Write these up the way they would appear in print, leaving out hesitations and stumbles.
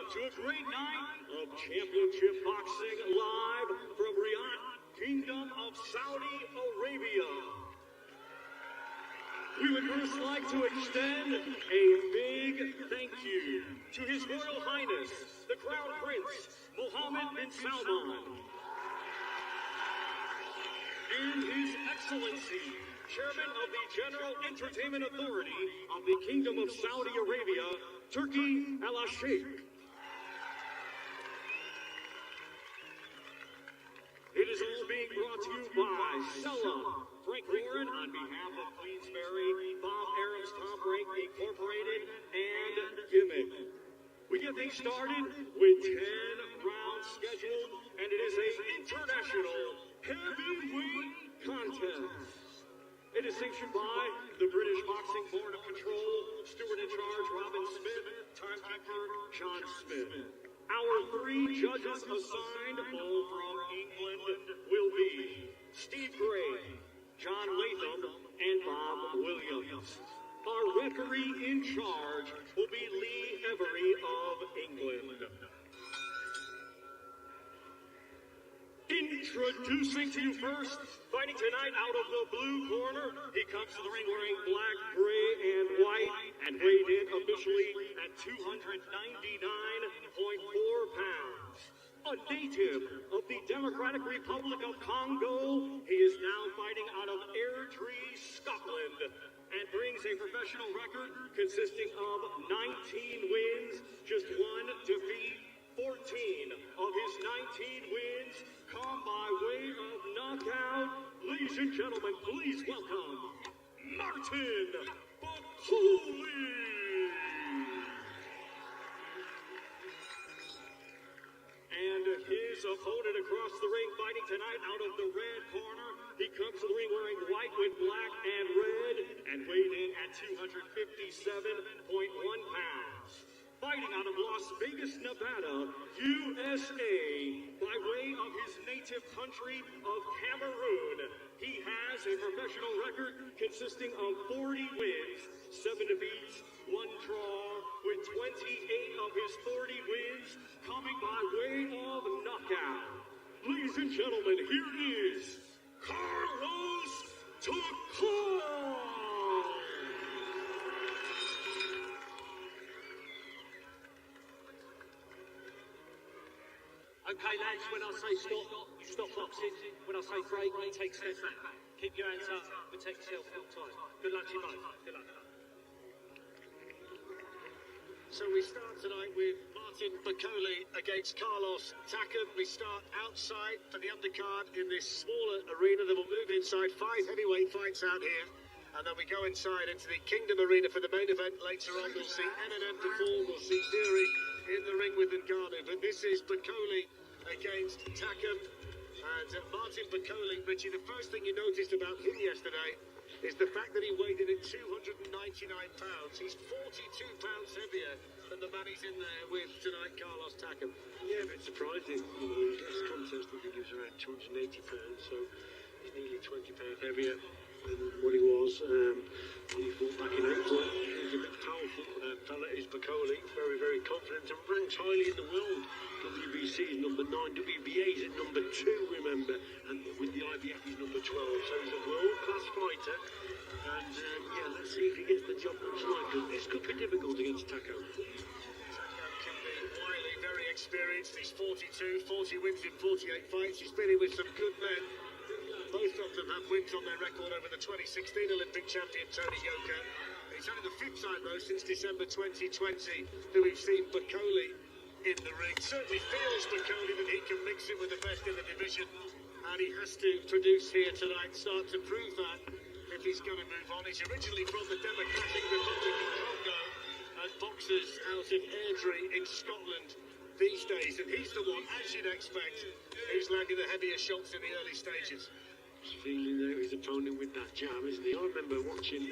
to a great night of championship boxing live from Riyadh, Kingdom of Saudi Arabia. We would first like to extend a big thank you to His Royal Highness, the Crown Prince, Mohammed bin Salman, and His Excellency, Chairman of the General Entertainment Authority of the Kingdom of Saudi Arabia, Turkey Al-Sheikh. It is all being brought to you by Sella, Frank Warren on behalf of Queensberry, Bob Arab's Top Rank Incorporated, and Gimmick. We get things started with 10 rounds scheduled, and it is an international heavyweight contest. It is sanctioned by the British Boxing Board of Control, steward in charge Robin Smith, timekeeper John Smith. Our 3 judges assigned, all from England, will be Steve Gray, John Latham, and Bob Williams. Our referee in charge will be Lee Every of England. Introducing to you first, fighting tonight out of the blue corner, he comes to the ring wearing black, gray, and white, and weighed in officially at 299.4 pounds. A native of the Democratic Republic of Congo, he is now fighting out of Airdrie, Scotland, and brings a professional record consisting of 19 wins, just 1 defeat. 14 of his 19 wins come by way of knockout. Ladies and gentlemen, please welcome Martin Bakole. And his opponent across the ring fighting tonight out of the red corner. He comes to the ring wearing white with black and red and weighed in at 257.1 pounds. Fighting out of Las Vegas, Nevada, USA, by way of his native country of Cameroon. He has a professional record consisting of 40 wins, 7 defeats, 1 draw, with 28 of his 40 wins coming by way of knockout. Ladies and gentlemen, here is Carlos TAKAM. Okay, lads, when I say stop, you stop boxing. When I say break, you take steps back. Keep your hands up, protect yourself full time. Good luck to you both. Good luck. So we start tonight with Martin Bakole against Carlos TAKAM. We start outside for the undercard in this smaller arena that will move inside. 5 heavyweight fights out here. And then we go inside into the Kingdom Arena for the main event. Later on, we'll see Eminem perform. We'll see Theory in the ring with Ngannou. But this is Bakole against TAKAM. And Martin Bakole, Richie, the first thing you noticed about him yesterday is the fact that he weighed in at 299 pounds. He's 42 pounds heavier than the man he's in there with tonight, Carlos TAKAM. Yeah, a bit surprising. You know, his contest, I think he was around 280 pounds, so he's nearly 20 pounds heavier than what he was. He fought back in April. He's a bit powerful fella, is Bakole. Very, very confident and ranks highly in the world. WBC is number 9, WBA is at number 2, remember, and with the IBF he's number 12. So he's a world-class fighter. And yeah, let's see if he gets the job done tonight, because this could be difficult against TAKAM. TAKAM can be wily, very experienced. He's 42, 40 wins in 48 fights. He's been in with some good men. Both of them have wins on their record over the 2016 Olympic champion Tony Yoka. It's only the 5th time, though, since December 2020 that we've seen Bakole in the ring. Certainly feels Bakole that he can mix it with the best in the division, and he has to produce here tonight, start to prove that if he's going to move on. He's originally from the Democratic Republic of Congo and boxes out of Airdrie in Scotland these days, and he's the one, as you'd expect, who's landing the heavier shots in the early stages. He's feeling his opponent with that jab, isn't he? I remember watching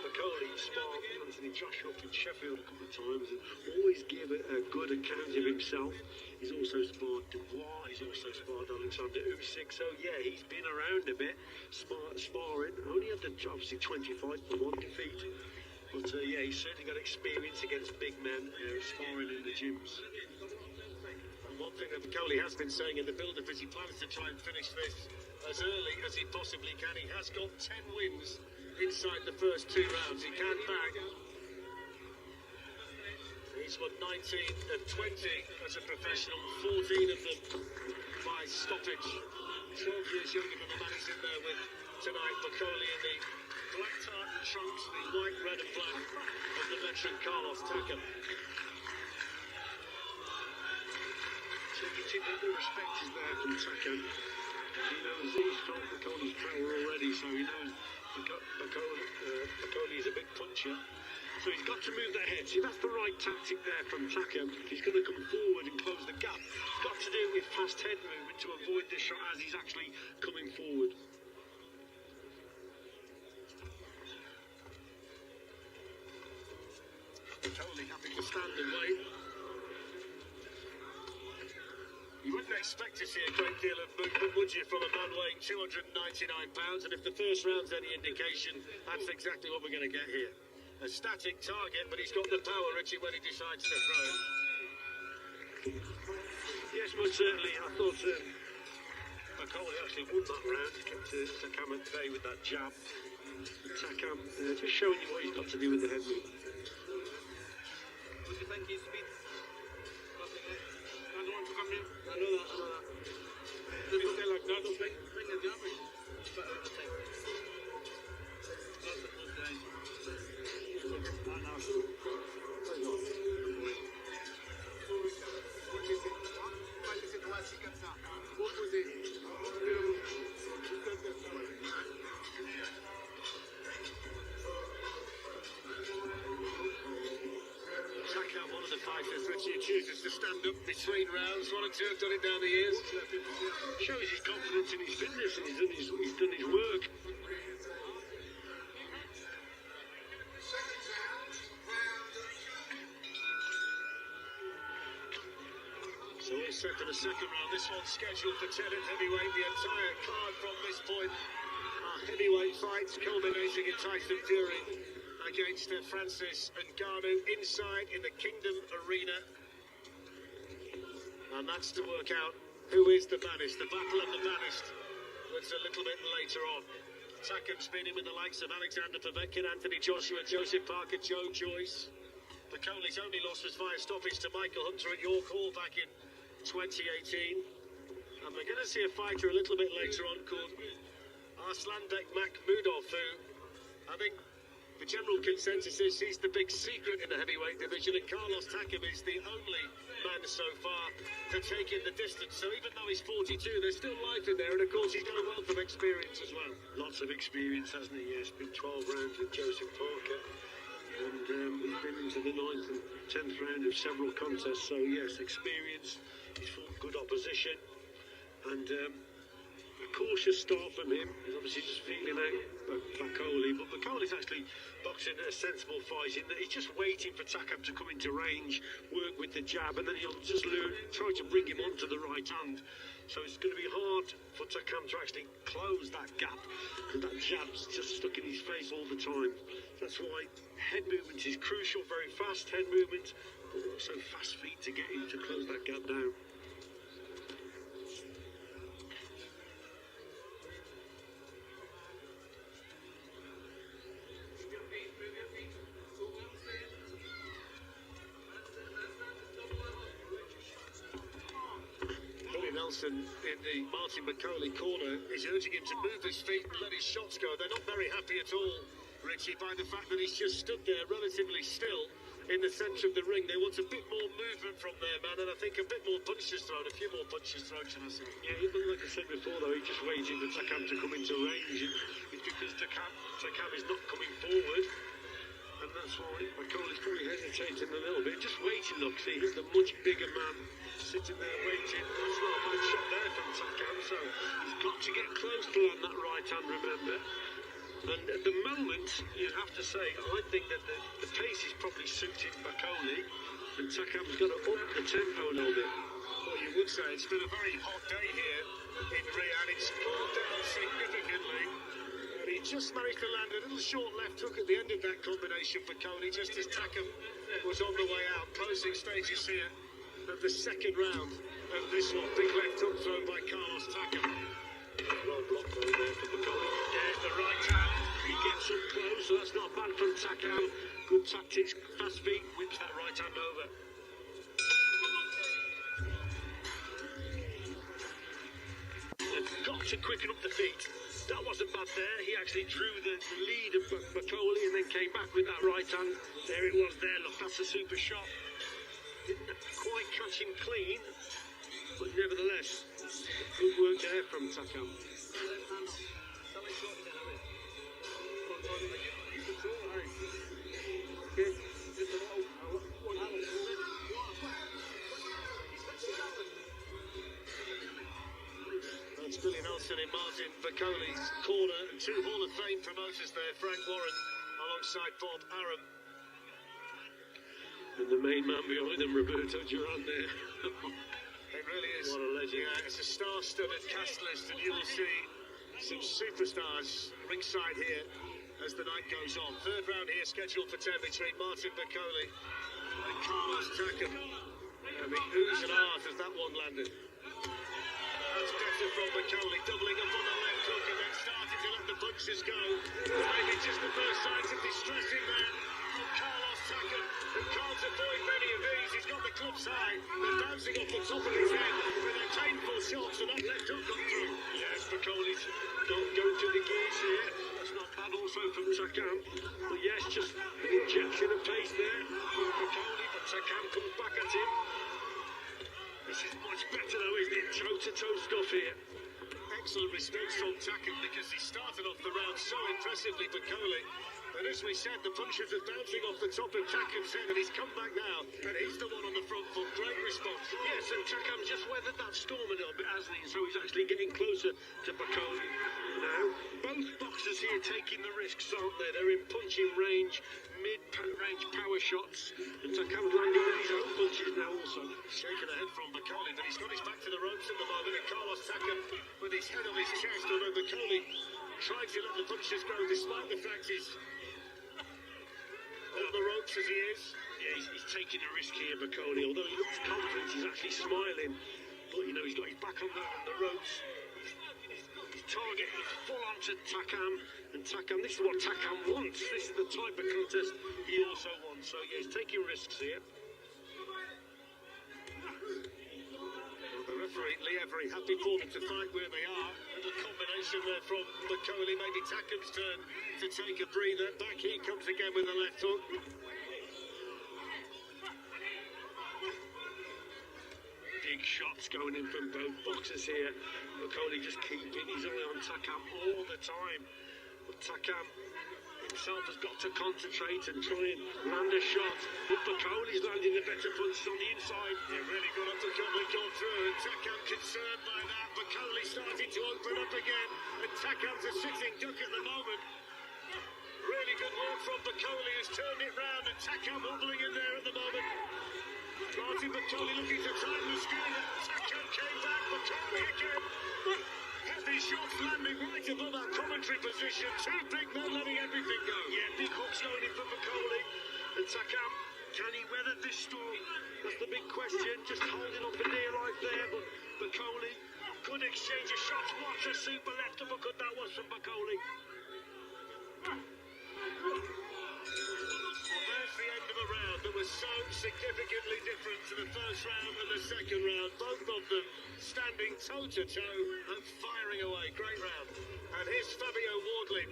Bakole spar Anthony Joshua up in Sheffield a couple of times and always give a good account of himself. He's also sparred Dubois, he's also sparred Alexander Usyk, so yeah, he's been around a bit, sparring. Only had obviously 20 fights, but 1 defeat. But yeah, he's certainly got experience against big men sparring in the gyms. And one thing that BAKOLE has been saying in the build-up is he plans to try and finish this as early as he possibly can. He has got 10 wins inside the first 2 rounds. He can bag. He's won 19 of 20 as a professional, 14 of them by stoppage. 12 years younger than the man he's in there with tonight. BAKOLE in the black tartan trunks, the white, red and black of the veteran Carlos Takam. So you see that the respect is there from Takam. He knows he's felt BAKOLE's power already, so he knows BAKOLE is a big puncher. So he's got to move that head. See, that's the right tactic there from Takam. If he's going to come forward and close the gap, he's got to do it with fast head movement to avoid the shot as he's actually coming forward. BAKOLE happy to stand and wait. You wouldn't expect to see a great deal of movement, would you, from a man weighing 299 pounds? And if the first round's any indication, that's exactly what we're going to get here. A static target, but he's got the power, Richie, when he decides to throw it. Yes, most certainly. I thought BAKOLE actually won that round. He kept Takam at bay with that jab. Takam just showing you what he's got to do with the head movement. What do you think his speed? I don't want to come in. I know that. If you stay like that, don't bring the jab in. It's better than the thing. That's a good guy. What was it? Takam, one of the fighters, Richie, chooses to stand up between rounds. 1 or 2 have done it down the years. Shows his confidence in his fitness and he's done his work. So all set for the second round. This one's scheduled for 10 at heavyweight. The entire card from this point are heavyweight fights, culminating in Tyson Fury against Francis Ngannou inside in the Kingdom Arena. And that's to work out who is the baddest. The battle of the baddest was a little bit later on. Takam's been in with the likes of Alexander Povetkin, Anthony Joshua, Joseph Parker, Joe Joyce. BAKOLE's only loss was via stoppage to Michael Hunter at York Hall back in 2018. And we're going to see a fighter a little bit later on called Arslanbek Makhmudov, who I think the general consensus is he's the big secret in the heavyweight division, and Carlos Takam is the only man so far to take in the distance. So even though he's 42, there's still life in there, and of course he's got a wealth of experience as well. Lots of experience, hasn't he? Yes, been 12 rounds with Joseph Parker. And he's been into the 9th and 10th round of several contests, so yes, experience. He's fought good opposition, and a cautious start from him. He's obviously just feeling out BAKOLE, but BAKOLE's actually boxing a sensible fight in that he's just waiting for Takam to come into range, work with the jab, and then he'll just try to bring him onto the right hand. So it's going to be hard for Takam to actually close that gap, because that jab's just stuck in his face all the time. That's why head movement is crucial, very fast head movement, but also fast feet to get him to close that gap down. Nelson in the Martin BAKOLE corner is urging him to move his feet and let his shots go. They're not very happy at all, Richie, by the fact that he's just stood there relatively still in the centre of the ring. They want a bit more movement from their man, and I think a bit more punches thrown, a few more punches thrown, shall I say. Yeah, even like I said before, though, he's just waiting for Takam to come into range. It's because Takam is not coming forward, and that's why BAKOLE's probably hesitating a little bit. Just waiting, look, see, he's the much bigger man sitting there waiting. That's not a bad shot there from Takam, so he's got to get close to land that right hand, remember. And at the moment, you have to say, I think that the pace is probably suiting BAKOLE, and Takam's got to up the tempo a little bit. Well, you would say it's been a very hot day here in Riyadh. It's cooled down significantly, and he He just managed to land a little short left hook at the end of that combination for Bakole, just as Takam was on the way out. Closing stages here of the second round of this one. Big left hook thrown by Carlos Takam. Well blocked though there for Bakole. There's the right hand. He gets up close, so that's not bad from Takam. Good tactics, fast feet, whips that right hand over. They've got to quicken up the feet. That wasn't bad there. He actually drew the lead of Bakole and then came back with that right hand. There it was there. Look, that's a super shot. Didn't quite catch him clean, but nevertheless, good work there from Takam. That's Billy Nelson in Martin Bakole's corner, and two Hall of Fame promoters there, Frank Warren alongside Bob Arum. And the main man behind them, Roberto Duran there. It really is. What a legend. Yeah, it's a star-studded cast list, and you will see some superstars ringside here as the night goes on. Third round here scheduled for 10 between Martin Bakole and Carlos Takam. I mean, oohs and ahs as that one landed. That's better from Bakole, doubling up on the left hook and then starting to let the punches go. Maybe just the first signs of distress in there from Carlos Takam, who can't avoid many of these. He's got the clubs high, they're bouncing off the top of his head with their painful shots, and that left hook got through. Yes, Bakole's don't go to the gears here. That's not bad also from Takam. But yes, just an injection of pace there from Bakole, but Takam comes back at him. This is much better though, isn't it? Toe-to-toe stuff here. Excellent response from Takam because he started off the round so impressively, Bakole. But as we said, the punches are bouncing off the top of Takam's head, and he's come back now, and he's the one on the front foot. Great response. Yes, and Takam just weathered that storm a little bit, hasn't he? So he's actually getting closer to Bakole now. Both boxers here taking the risks, aren't they? They're in punching range, mid-range power shots, and Takam's landing with his own punches now also. Shaking ahead from Bakole, but he's got his back to the ropes at the moment, and Carlos Takam with his head on his chest, although Bakole tried to let the punches go despite the fact he's on the ropes as he is. Yeah, he's taking a risk here, Bakole. Although he looks confident, he's actually smiling. But, you know, he's got his back on the ropes. His target is full on to Takam. And Takam, this is what Takam wants. This is the type of contest he also wants. So, yeah, he's taking risks here. Well, the referee, Lee Every, happy for them to fight where they are. Little combination there from Bakole. Maybe Takam's turn to take a breather. Back he comes again with the left hook. Big shots going in from both boxers here. Bakole just keeping his eye on Takam all the time. But Takam himself has got to concentrate and try and land a shot. But Bakole's landing the better punches on the inside. Yeah, really good uppercut that gone through, and Takam concerned by that. Bakole starting to open up again, and Takam's a sitting duck at the moment. Really good work from Bakole, has turned it round, and Takam wobbling in there at the moment. Martin Bakole looking to time the screen. Takam came back, Bakole again. Heavy shots landing right above that commentary position. Two big men letting everything go. Yeah, big hooks going in for Bakole. And Takam, can he weather this storm? That's the big question. Just holding up a near life there, but Bakole, good exchange of shots. What a super left uppercut that was from Bakole. There's the end of a round that was so significantly different to the first round and the second round. Both of them standing toe-to-toe and firing away. Great round. And here's Fabio Wardley,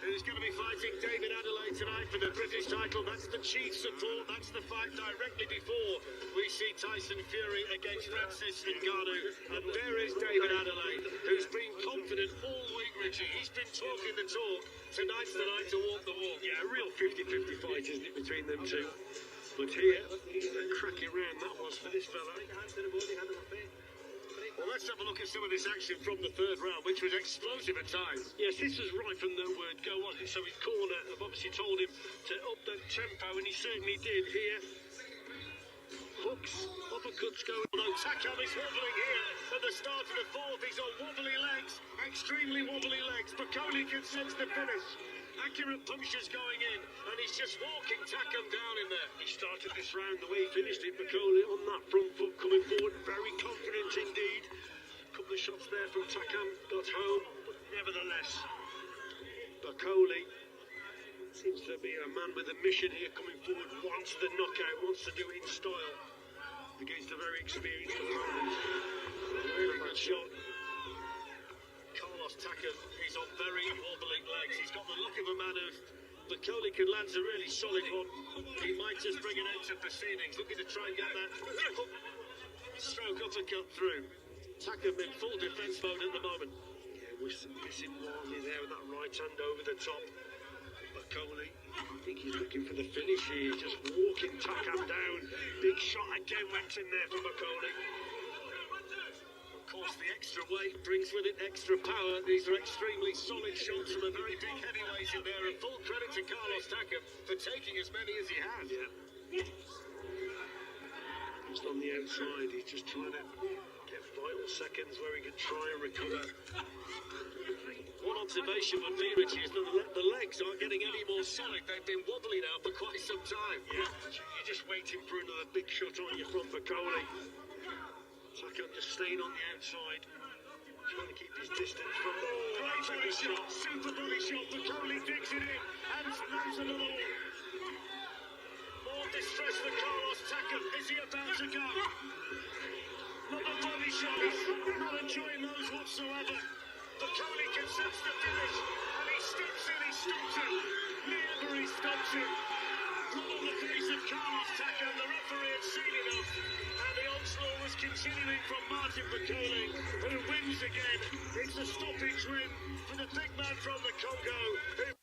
who's going to be fighting David Adelaide tonight for the British title. That's the chief support. That's the fight directly before we see Tyson Fury against Francis Ngannou. And there is David Adelaide, who's been confident all week, Richie. He's been talking the talk. Tonight's the night to walk the walk. Yeah, a real 50-50 fight, isn't it, between them two? But here, a cracking round that was for this fella. Well, let's have a look at some of this action from the third round, which was explosive at times. Yes, this was right from the word go, wasn't it? So his corner have obviously told him to up the tempo, and he certainly did here. Hook kicks, uppercuts going. Although Takam is wobbling here at the start of the fourth, he's on wobbly legs, extremely wobbly legs. BAKOLE can sense the finish. Accurate punches going in, and he's just walking Takam down in there. He started this round the way he finished it. BAKOLE on that front foot, coming forward, very confident indeed. A couple of shots there from Takam, got home, but nevertheless, BAKOLE seems to be a man with a mission here, coming forward, wants the knockout, wants to do it in style against a very experienced opponent. Really good shot. Carlos Takam, he's on very wobbling legs. He's got the look of a man who BAKOLE can land a really solid one. He might just bring an end to proceedings, looking to try and get that stroke uppercut through. Takam in full defence mode at the moment. Yeah, missing Warney there with that right hand over the top. BAKOLE, I think he's looking for the finish here, just walking Takam down. Big shot again went in there for BAKOLE. Of course, the extra weight brings with it extra power. These are extremely solid shots from a very big heavyweight in there, and full credit to Carlos Takam for taking as many as he has. Yeah. Just on the outside, he's just trying to get vital seconds where he can try and recover. One observation would be, Richie, is that the legs aren't getting any more solid. They've been wobbly now for quite some time. Yeah, you're just waiting for another big shot on you from BAKOLE. Takam just staying on the outside, trying to keep his distance from the Great body shot, super body shot. BAKOLE digs it in, and lands another one. More distress for Carlos Takam. Is he about to go? Another body shot. He's not enjoying those whatsoever. BAKOLE can sense the finish, and he steps in, he stops it. Never he stops it. Not on the face of Carlos Takam. The referee had seen enough, and the onslaught was continuing from Martin BAKOLE, who wins again. It's a stoppage win for the big man from the Congo, who